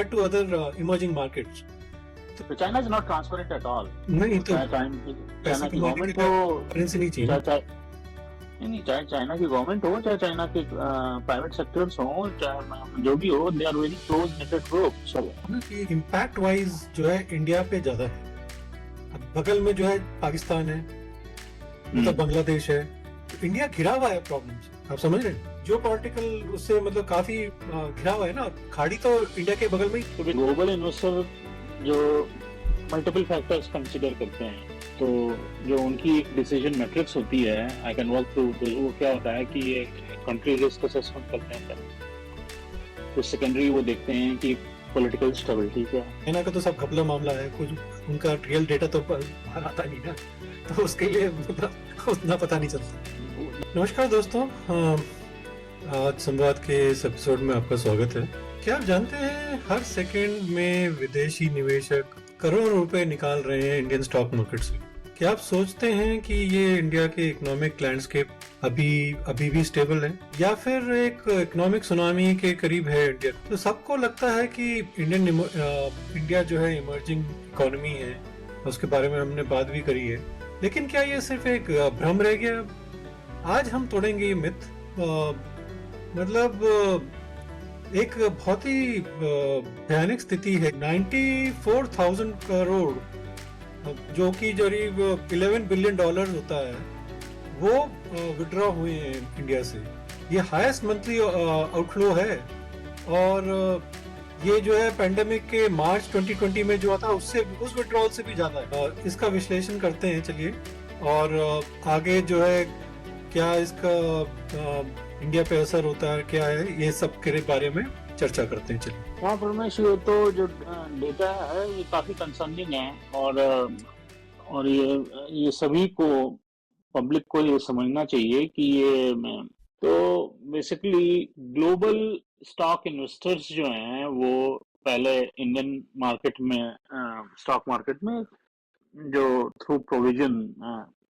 compared to other emerging markets. तो China is not transparent at all. नहीं तो China की गवर्नमेंट हो, करेंसी नहीं चाहिए, चाहे चाइना की गवर्नमेंट हो, चाहे चाइना के प्राइवेट सेक्टर्स हो, चाहे जो भी हो, they are very close knitted group. सब कि इम्पैक्ट वाइज जो है इंडिया पे ज्यादा है। अब बगल में जो है पाकिस्तान है, मतलब बांग्लादेश है, तो इंडिया घिरा हुआ है प्रॉब्लम से। आप समझ रहे हैं, जो पॉलिटिकल उससे मतलब काफी घिरा हुआ है ना। खाड़ी तो इंडिया के बगल में ही। तो ग्लोबल इन्वेस्टर जो मल्टीपल फैक्टर्स कंसिडर करते हैं, तो जो उनकी एक डिसीजन मैट्रिक्स होती है, आई कैन वॉक थ्रू, तो वो क्या होता है कि ये कंट्री रिस्क असेसमेंट करते हैं। तो सेकेंडरी वो देखते हैं कि पॉलिटिकल स्टेबिलिटी क्या है। चाइना का तो सब घपला मामला है, कुछ उनका रियल डेटा तो बाहर आता नहीं ना, तो उसके लिए उतना पता नहीं चलता। नमस्कार दोस्तों, आज संवाद के इस एपिसोड में आपका स्वागत है। क्या आप जानते हैं हर सेकंड में विदेशी निवेशक करोड़ों रुपए निकाल रहे हैं इंडियन स्टॉक मार्केट से। क्या आप सोचते हैं कि ये इंडिया के इकोनॉमिक लैंडस्केप अभी भी स्टेबल है, या फिर एक इकोनॉमिक सुनामी के करीब है इंडिया? तो सबको लगता है कि इंडिया जो है इमर्जिंग इकोनॉमी है, उसके बारे में हमने बात भी करी है, लेकिन क्या ये सिर्फ एक भ्रम रह गया? आज हम तोड़ेंगे ये मिथ। मतलब एक बहुत ही भयानक स्थिति है। 94,000 करोड़, जो कि करीब $11 बिलियन होता है, वो विड्रॉ हुए हैं इंडिया से। ये हाईएस्ट मंथली आउटफ्लो है, और ये जो है पेंडेमिक के मार्च 2020 में जो था उस विड्रॉल से भी ज्यादा है। इसका विश्लेषण करते हैं, चलिए। और आगे जो है क्या इसका इंडिया पे असर होता है, क्या है, ये सब के बारे में चर्चा करते हैं, चलिए। हाँ परमेश, ये तो जो डेटा है ये काफी कंसर्निंग है, और ये सभी को, पब्लिक को ये समझना चाहिए कि ये तो बेसिकली ग्लोबल स्टॉक इन्वेस्टर्स जो हैं वो पहले इंडियन मार्केट में, स्टॉक मार्केट में जो थ्रू प्रोविजन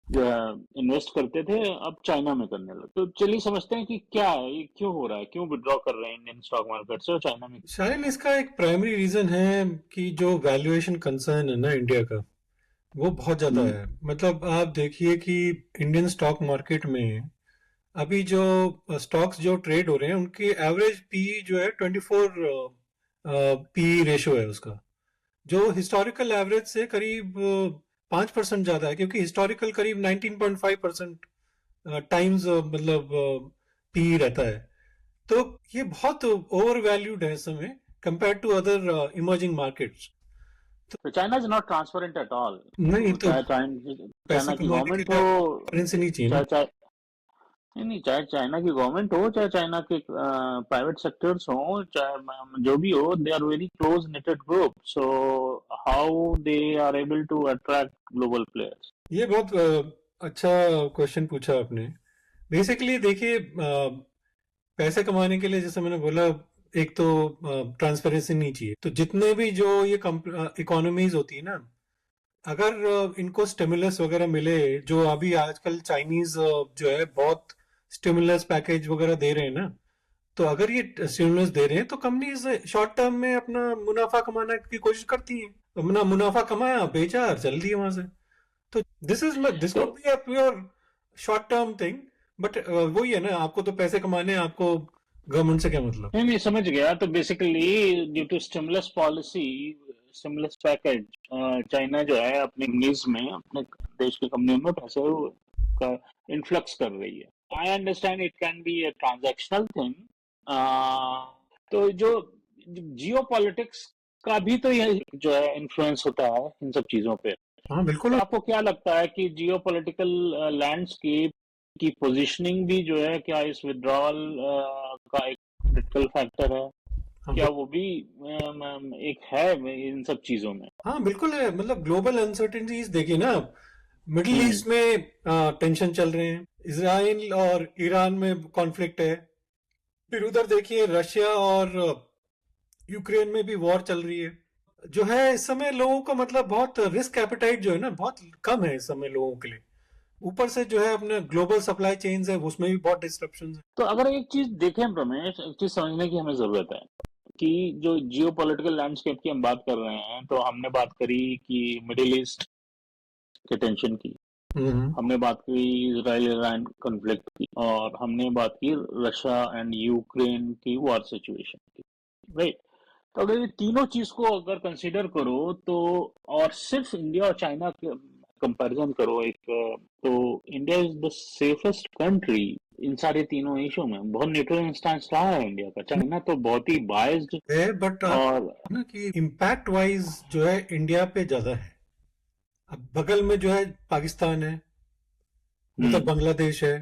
जो है इन्वेस्ट करते थे, अब चाइना में करने लगे। तो चलिए समझते हैं कि क्या है, ये क्यों हो रहा है, क्यों विड्रॉ कर रहे हैं इंडियन स्टॉक मार्केट से और चाइना में। शायद इसका एक प्राइमरी रीजन है कि जो वैल्यूएशन कंसर्न है ना इंडिया का, वो बहुत ज्यादा है। मतलब आप देखिए कि इंडियन स्टॉक मार्केट में अभी जो स्टॉक्स जो ट्रेड हो रहे हैं, उनकी एवरेज पी जो है 24 पी रेशो है उसका, जो हिस्टोरिकल एवरेज से करीब 5% ज्यादा है, क्योंकि हिस्टोरिकल करीब 19.5% टाइम्स मतलब पी रहता है। तो ये बहुत ओवर वैल्यूड है इस समय compare to other emerging markets. तो China is not transparent at all. नहीं तो चाइना की गवर्नमेंट हो, करेंसी नहीं चाहिए, चाहे चाइना की गवर्नमेंट हो, चाहे चाइना के प्राइवेट सेक्टर्स हो, चाहे जो भी हो, they are very close knitted group. So how they are able to attract global players? ये बहुत अच्छा क्वेश्चन पूछा आपने। बेसिकली देखिए, पैसे कमाने के लिए, जैसे मैंने बोला, एक तो ट्रांसपेरेंसी नहीं चाहिए। तो जितने भी जो ये इकोनॉमीज होती है ना, अगर इनको स्टिमुलस वगैरह मिले, जो अभी आजकल चाइनीज जो है बहुत स्टिमुलस पैकेज वगैरह दे रहे हैं ना, तो अगर ये स्टिमुलस दे रहे हैं तो कंपनीज शॉर्ट टर्म में अपना मुनाफा कमाने की कोशिश करती हैं। अपना मुनाफा कमाया, बेचा और चल दिया वहां से। तो this could be a pure short term thing, but वही है ना, आपको तो पैसे कमाने हैं, आपको गवर्नमेंट से क्या मतलब? नहीं समझ गया। तो basically due to stimulus policy, stimulus package, China जो है अपने कंपनीज में, अपने देश की कंपनियों में पैसे का इन्फ्लक्स कर रही है। I understand it can be a transactional thing. तो जो जियो पॉलिटिक्स का भी तो ये जो है इन्फ्लुएंस होता है इन सब चीजों पे। हाँ बिल्कुल। तो आपको क्या लगता है कि जियो पॉलिटिकल लैंडस्केप की पोजीशनिंग भी जो है, क्या इस विड्रॉल का एक क्रिटिकल फैक्टर है? क्या वो भी एक है इन सब चीजों में? हाँ बिल्कुल है। मतलब ग्लोबल अनसर्टेनिटीज देखिए ना, मिडिल ईस्ट में टेंशन चल रहे हैं, इजराइल और ईरान में कॉन्फ्लिक्ट है, फिर उधर देखिए रशिया और यूक्रेन में भी वॉर चल रही है। जो है इस समय लोगों का मतलब बहुत रिस्क एपेटाइट जो है ना, बहुत कम है इस समय लोगों के लिए। ऊपर से जो है अपने ग्लोबल सप्लाई चेन्स है, उसमें भी बहुत डिस्ट्रप्शन है। तो अगर एक चीज देखें रमेश, एक चीज समझने की हमें जरूरत है। कि जो जियोपॉलिटिकल लैंडस्केप की हम बात कर रहे हैं, तो हमने बात करी कि मिडिल ईस्ट के टेंशन की, हम्म हमने बात की इजराइल ईरान कॉन्फ्लिक्ट की, और हमने बात की रशिया एंड यूक्रेन की वॉर सिचुएशन की, राइट। तो अगर ये तीनों चीज को अगर कंसीडर करो तो, और सिर्फ इंडिया और चाइना के कंपैरिजन करो एक, तो India is the safest country in सारे तीनों इशू में। बहुत न्यूट्रल स्टैंस रहा है इंडिया का। चाइना तो बहुत ही बायस्ड है, बट आप और ना कि इम्पैक्ट वाइज जो है इंडिया पे ज्यादा है। अब बगल में जो है पाकिस्तान है, उधर हम्म बांग्लादेश है,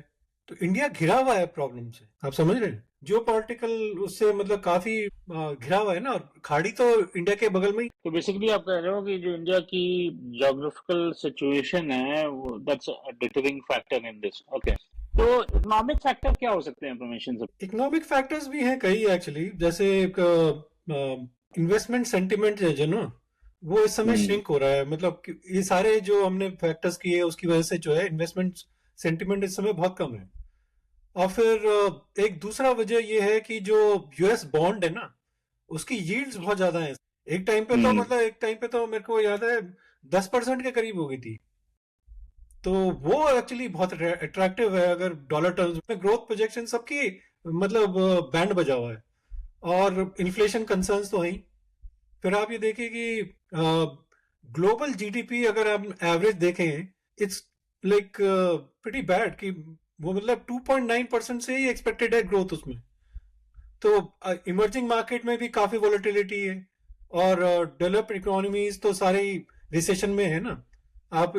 तो इंडिया घिरा हुआ है प्रॉब्लम से। आप समझ रहे हैं, जियो पॉलिटिकल उससे मतलब काफी घिरा हुआ है ना, और खाड़ी तो इंडिया के बगल में ही। तो बेसिकली आप कह रहे हो कि जो इंडिया की ज्योग्राफिकल सिचुएशन है वो that's a deterring factor in this. Okay, तो इकोनॉमिक फैक्टर क्या हो सकते हैं इंफॉर्मेशन से? इकोनॉमिक फैक्टर्स भी हैं कई एक्चुअली, जैसे इन्वेस्टमेंट सेंटिमेंट है जो ना, वो इस समय हम्म श्रिंक हो रहा है। मतलब कि ये सारे जो हमने फैक्टर्स किए उसकी वजह से जो है इन्वेस्टमेंट सेंटिमेंट इस समय बहुत कम है। और फिर एक दूसरा वजह ये है कि जो यूएस बॉन्ड है ना, उसकी यील्ड्स बहुत ज्यादा है। एक टाइम पे तो हम्म मतलब एक टाइम पे तो मेरे को याद है 10% के करीब हो गई थी। तो वो एक्चुअली बहुत अट्रैक्टिव है अगर डॉलर टर्म्स में। ग्रोथ प्रोजेक्शन सबकी मतलब बैंड बजा हुआ है, और इन्फ्लेशन कंसर्न्स तो है ही। फिर आप ये देखिए कि ग्लोबल जीडीपी अगर आप एवरेज देखें, इट्स लाइक प्रीटी बैड कि वो मतलब 2.9% से ही एक्सपेक्टेड है ग्रोथ उसमें। तो इमर्जिंग मार्केट में भी काफी वोलेटिलिटी है, और डेवलप्ड इकोनॉमीज तो सारे रिसेशन में है ना। आप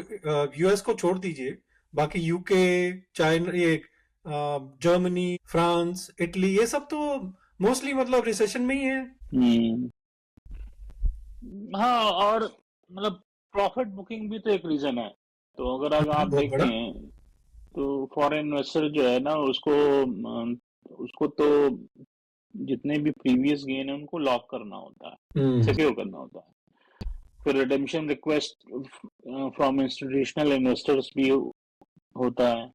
यूएस को छोड़ दीजिए, बाकी यूके, चाइना, ये जर्मनी, फ्रांस, इटली, ये सब तो मोस्टली मतलब रिसेशन में ही है। हम्म हाँ, और मतलब प्रॉफिट बुकिंग भी तो एक रीजन है। तो अगर आप बहुत बड़ा। देखें तो फॉरेन इन्वेस्टर जो है ना, उसको तो जितने भी प्रीवियस गेन है उनको लॉक करना होता है, हम्म सिक्योर करना होता है। फिर redemption request from institutional investors भी होता है।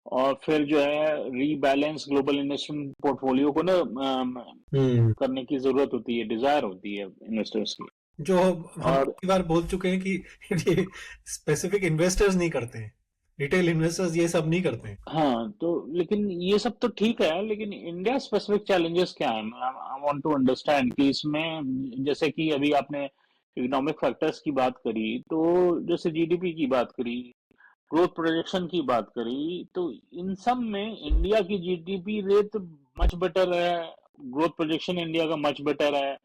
और फिर जो है रीबैलेंस ग्लोबल इन्वेस्टमेंट पोर्टफोलियो को ना हम्म करने की जरूरत होती है, डिजायर होती है इन्वेस्टर्स की। जो हम और कई बार बोल चुके हैं कि ये स्पेसिफिक इन्वेस्टर्स नहीं करते हैं, रिटेल इन्वेस्टर्स ये सब नहीं करते हैं। हाँ, तो लेकिन ये सब तो ठीक है, लेकिन इंडिया स्पेसिफिक चैलेंजेस क्या है? आई वांट टू अंडरस्टैंड कि इसमें, जैसे कि अभी आपने इकोनॉमिक फैक्टर्स की बात करी, तो जैसे जीडीपी की बात करी, ग्रोथ प्रोजेक्शन की बात करी, तो इन सब में इंडिया की जीडीपी रेट मच बेटर है, ग्रोथ प्रोजेक्शन इंडिया का मच बेटर है।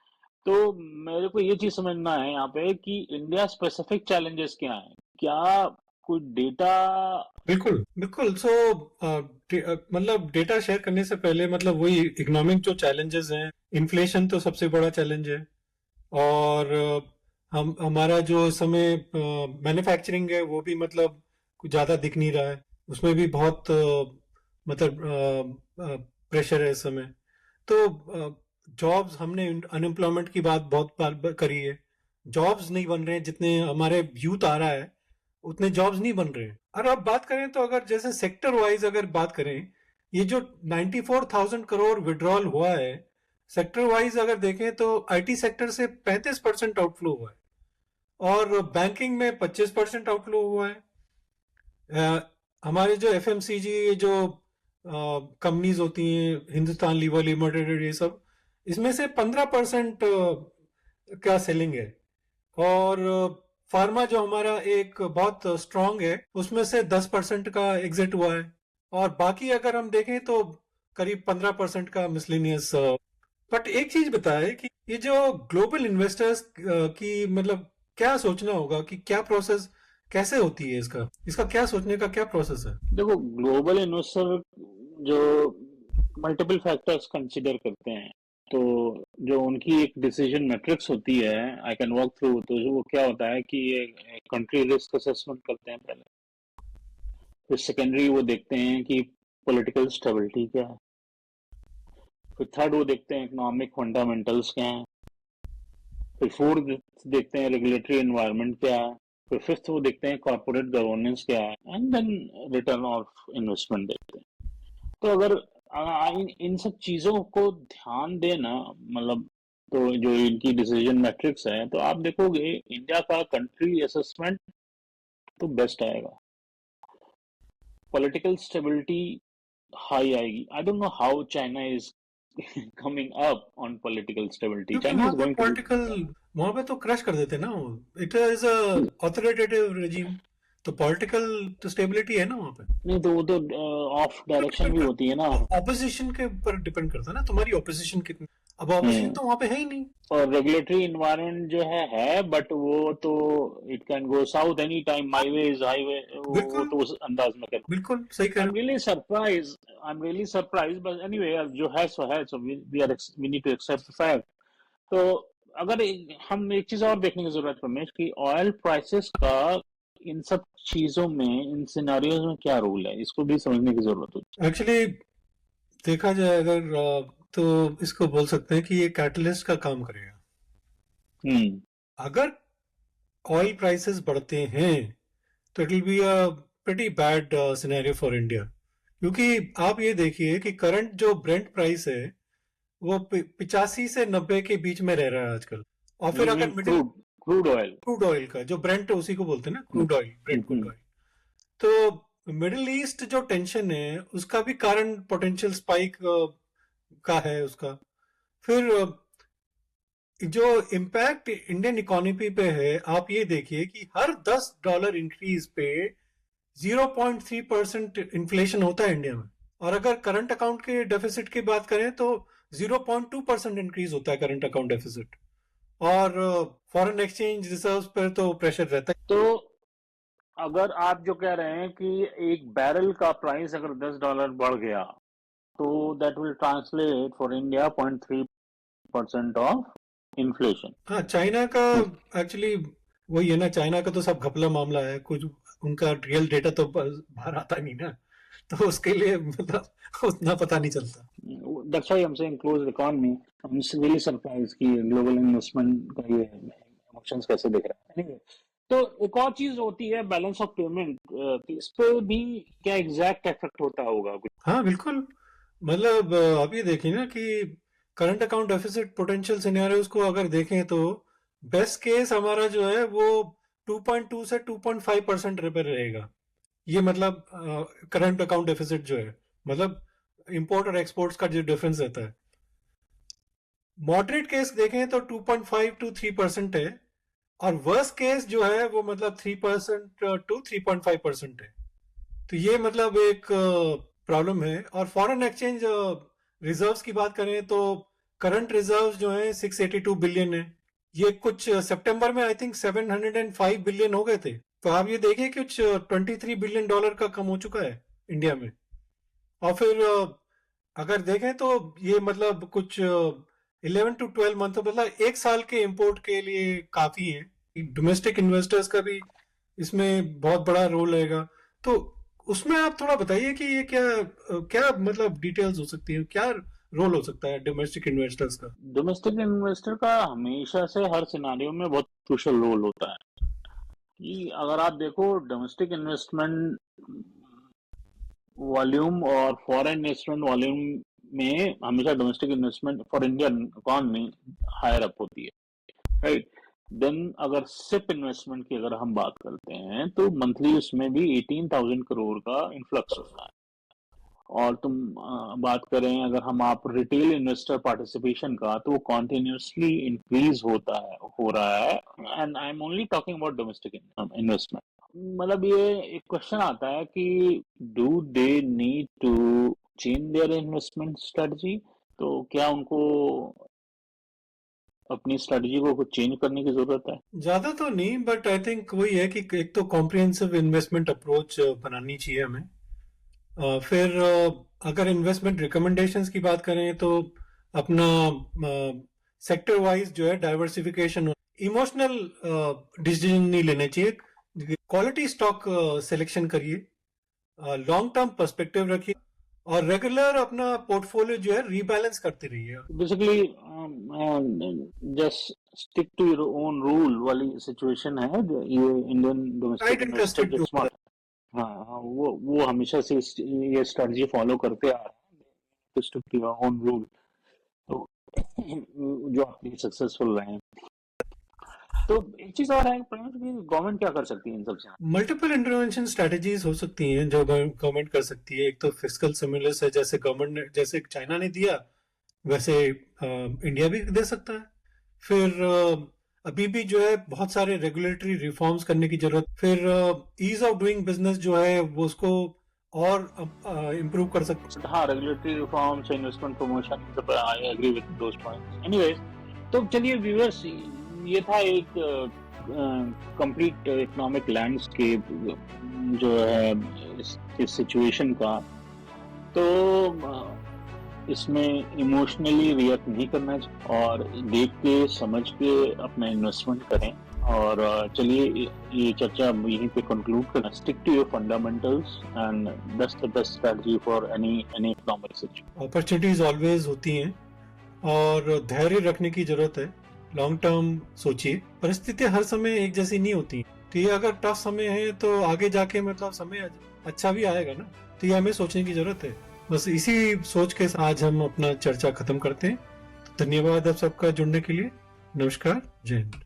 तो मेरे को ये चीज समझना है यहाँ पे कि इंडिया स्पेसिफिक चैलेंजेस क्या है, क्या कोई डेटा? बिल्कुल बिल्कुल। सो मतलब डेटा शेयर करने से पहले मतलब वही इकोनॉमिक जो चैलेंजेस हैं, इन्फ्लेशन तो सबसे बड़ा चैलेंज है। और हम हमारा जो इस समय मैन्युफैक्चरिंग है वो भी मतलब कुछ ज़्यादा दिख नहीं रहा है। उसमें भी बहुत मतलब प्रेशर है इस समय। तो जॉब्स, हमने अनएम्प्लॉयमेंट की बात बहुत बार करी है। जॉब्स नहीं बन रहे हैं, जितने हमारे यूथ आ रहा है उतने जॉब्स नहीं बन रहे हैं। और अब बात करें तो अगर जैसे सेक्टर वाइज अगर बात करें, ये जो 94,000 करोड़ विड्रॉल हुआ है, सेक्टर वाइज अगर देखें तो आईटी सेक्टर से 35% आउटफ्लो हुआ है, और बैंकिंग में 25% आउटफ्लो हुआ है। हमारे जो एफएमसीजी जो कंपनीज होती हैं, हिंदुस्तान लीवर लिमिटेड, ये सब, इसमें से 15% का सेलिंग है। और फार्मा जो हमारा एक बहुत स्ट्रांग है, उसमें से 10% का एग्जिट हुआ है। और बाकी अगर हम देखें तो करीब 15% का मिसलिनियस। बट एक चीज बताए कि ये जो ग्लोबल इन्वेस्टर्स की मतलब क्या सोचना होगा, कि क्या प्रोसेस कैसे होती है, इसका इसका क्या सोचने का क्या प्रोसेस है। देखो, ग्लोबल इन्वेस्टर जो मल्टीपल फैक्टर्स कंसिडर करते हैं, तो जो उनकी एक डिसीजन मैट्रिक्स होती है, आई कैन वॉक थ्रू। तो वो क्या होता है कि ये कंट्री रिस्क असेसमेंट करते हैं पहले। फिर सेकेंडरी वो देखते हैं कि पॉलिटिकल स्टेबिलिटी क्या है। फिर थर्ड वो देखते हैं इकोनॉमिक फंडामेंटल्स क्या है। फिर फोर्थ देखते हैं रेगुलेटरी एनवायरनमेंट क्या है। फिर फिफ्थ वो देखते हैं कॉर्पोरेट गवर्नेंस क्या है, and then return of investment देखते हैं। तो अगर इन सब चीजों को ध्यान देना, मतलब तो जो इनकी डिसीजन मैट्रिक्स है, तो आप देखोगे इंडिया का कंट्री असेसमेंट तो बेस्ट आएगा, पॉलिटिकल स्टेबिलिटी हाई आएगी. I don't know how China is coming up on political stability. क्योंकि China वहां is पे going to be पॉलिटिकल, वहां पे तो क्रश कर देते ना, it is a authoritative regime, तो पॉलिटिकल तो स्टेबिलिटी है ना वहां पे. नहीं, तो वो तो ऑफ डायरेक्शन भी होती है ना. ऑपोजिशन के ऊपर डिपेंड करता है ना, तुम्हारी ऑपोजिशन कितनी. अब ऑपोजिशन हम्म. तो वहां पे है ही नहीं. और रेगुलेटरी इन्वायरमेंट जो है, बट वो तो it can go south any time, my way's highway, वो बिल्कुल तो उस अंदाज में कर. बिल्कुल सही कह रहे I am really surprise, but anyway, जो है सो है, so we need to accept the fact. तो अगर हम एक चीज और देखने की जरूरत है रमेश, कि ऑयल प्राइसेस का इन सब चीजों में, इन सिनारियोज में क्या रोल है, इसको भी समझने की जरूरत होती हो. एक्चुअली देखा जाए अगर तो इसको बोल सकते हैं कि ये कैटलिस्ट का काम करेगा. है. अगर ऑयल प्राइसेस बढ़ते हैं तो it will be a pretty bad scenario for India. क्योंकि आप ये देखिए कि करंट जो ब्रेंट प्राइस है वो 85 से 90 के बीच में रह रहा है आजकल. और फिर अगर middle crude oil. Crude oil का जो ब्रेंट उसी को बोलते हैं ना, crude oil, Brent crude oil. तो मिडिल ईस्ट जो टेंशन है उसका भी कारण पोटेंशियल स्पाइक का है उसका. फिर जो इम्पैक्ट इंडियन इकोनॉमी पे है, आप ये देखिए कि हर $10 इंक्रीज पे 0.3% इन्फ्लेशन होता है इंडिया में. और अगर करंट अकाउंट के डेफिसिट की बात करें तो 0.2% इंक्रीज होता है करंट अकाउंट डेफिसिट. और फॉरेन एक्सचेंज रिजर्व्स पर तो प्रेशर रहता है. तो अगर आप जो कह रहे हैं कि एक बैरल का प्राइस अगर $10 बढ़ गया, तो that will translate for India 0.3% of inflation. हाँ, चाइना का एक्चुअली वही है ना, चाइना का तो सब घपला मामला है, कुछ उनका रियल डेटा तो बाहर आता नहीं ना, तो उसके लिए मतलब उतना पता नहीं चलता. That's why I am saying close economy. I am really surprise कि ग्लोबल इन्वेस्टमेंट का ये इमोशंस कैसे दिख रहा है. Anyway, तो एक और चीज होती है बैलेंस ऑफ पेमेंट, इस पे भी क्या एग्जैक्ट इफेक्ट होता होगा कुछ? हाँ बिल्कुल. मतलब आप ये देखिए ना कि current account deficit potential scenarios को अगर देखें तो बेस्ट केस हमारा जो है वो 2.2 से 2.5% पे रहेगा. ये मतलब करंट अकाउंट डेफिसिट जो है, मतलब इंपोर्ट और एक्सपोर्ट्स का जो डिफरेंस रहता है. मॉडरेट केस देखें तो 2.5 to 3% है. और वर्स्ट केस जो है वो मतलब 3% to 3.5% है. तो ये मतलब एक प्रॉब्लम है. और फॉरेन एक्सचेंज रिजर्व्स की बात करें तो करंट रिजर्व्स जो है 682 बिलियन है. ये कुछ सितंबर में आई थिंक 705 बिलियन हो गए थे. तो आप ये देखिए कुछ $23 बिलियन का कम हो चुका है इंडिया में. और फिर अगर देखें तो ये मतलब कुछ 11 to 12 मंथ, मतलब एक साल के इंपोर्ट के लिए काफी है. डोमेस्टिक इन्वेस्टर्स का भी इसमें बहुत बड़ा रोल रहेगा. तो उसमें आप थोड़ा बताइए कि ये क्या क्या मतलब डिटेल्स हो सकती है, क्या रोल हो सकता है डोमेस्टिक इन्वेस्टर्स का. डोमेस्टिक इन्वेस्टर का हमेशा से हर सिनारियो में बहुत क्रूशियल रोल होता है. कि अगर आप देखो डोमेस्टिक इन्वेस्टमेंट वॉल्यूम और फॉरेन इन्वेस्टमेंट वॉल्यूम में हमेशा domestic investment for Indian economy higher up होती है, राइट. देन अगर सिप इन्वेस्टमेंट की अगर हम बात करते हैं, तो मंथली उसमें भी 18,000 करोड़ का इन्फ्लक्स होता है. और तुम बात करें अगर हम आप रिटेल इन्वेस्टर पार्टिसिपेशन का, तो वो कॉन्टिन्यूसली इंक्रीज हो रहा है. And I am only talking about domestic investment. मतलब ये एक क्वेश्चन आता है कि do they need to change their investment strategy. तो क्या उनको अपनी स्ट्रेटजी को कुछ चेंज करने की जरूरत है? ज्यादा तो नहीं, बट आई थिंक वही है कि एक तो कॉम्प्रिहेंसिव इन्वेस्टमेंट अप्रोच बनानी चाहिए हमें. फिर अगर इन्वेस्टमेंट रिकमेंडेशंस की बात करें तो अपना सेक्टर वाइज जो है डाइवर्सिफिकेशन, इमोशनल डिसीजन नहीं लेने चाहिए. क्वालिटी स्टॉक सिलेक्शन करिए, लॉन्ग टर्म पर्सपेक्टिव रखिए और रेगुलर अपना पोर्टफोलियो जो है रीबैलेंस करते रहिए. Basically just stick to your own rule वाली सिचुएशन है. ये इंडियन डोमेस्टिक इन्वेस्टर जो स्मार्ट, हाँ, वो हमेशा से ये स्ट्रेटजी फॉलो करते आ रहे हैं, stick to your own rule. तो जो आपके सक्सेसफुल रहे हैं। तो एक चीज और है प्रणव, कि गवर्नमेंट क्या कर सकती है इन सबसे? मल्टीपल इंटरवेंशन स्ट्रेटजीज हो सकती हैं जो गवर्नमेंट कर सकती है। एक तो फिस्कल स्टिमुलस है, जैसे गवर्नमेंट ने, जैसे चाइना ने दिया वैसे इंडिया भी दे सकता है। फिर अभी भी जो है बहुत सारे रेगुलेटरी रिफॉर्म्स करने की जरूरत। फिर ईज ऑफ डूइंग बिजनेस जो है वो उसको और इम्प्रूव कर सकते। हाँ, रेगुलेटरी रिफॉर्म्स, इन्वेस्टमेंट प्रमोशन, सब I agree with those points. Anyways, तो चलिए व्यूअर्स, ये था एक कंप्लीट इकोनॉमिक लैंडस्केप जो है इस सिचुएशन का। तो इसमें इमोशनली रिएक्ट नहीं करना चाहिए और देख के समझ के अपना इन्वेस्टमेंट करें। और चलिए ये चर्चा यहीं पे कंक्लूड करना। Stick to your fundamentals and that's the best strategy for any economic situation. Opportunities always होती हैं और धैर्य रखने की जरूरत है। लॉन्ग टर्म सोचिए, परिस्थितियां हर समय एक जैसी नहीं होती। तो ये अगर टफ समय है तो आगे जाके मतलब समय अच्छा भी आएगा ना। तो ये हमें सोचने की जरूरत है। बस इसी सोच के साथ आज हम अपना चर्चा खत्म करते हैं। तो धन्यवाद आप सबका जुड़ने के लिए। नमस्कार, जय हिंद।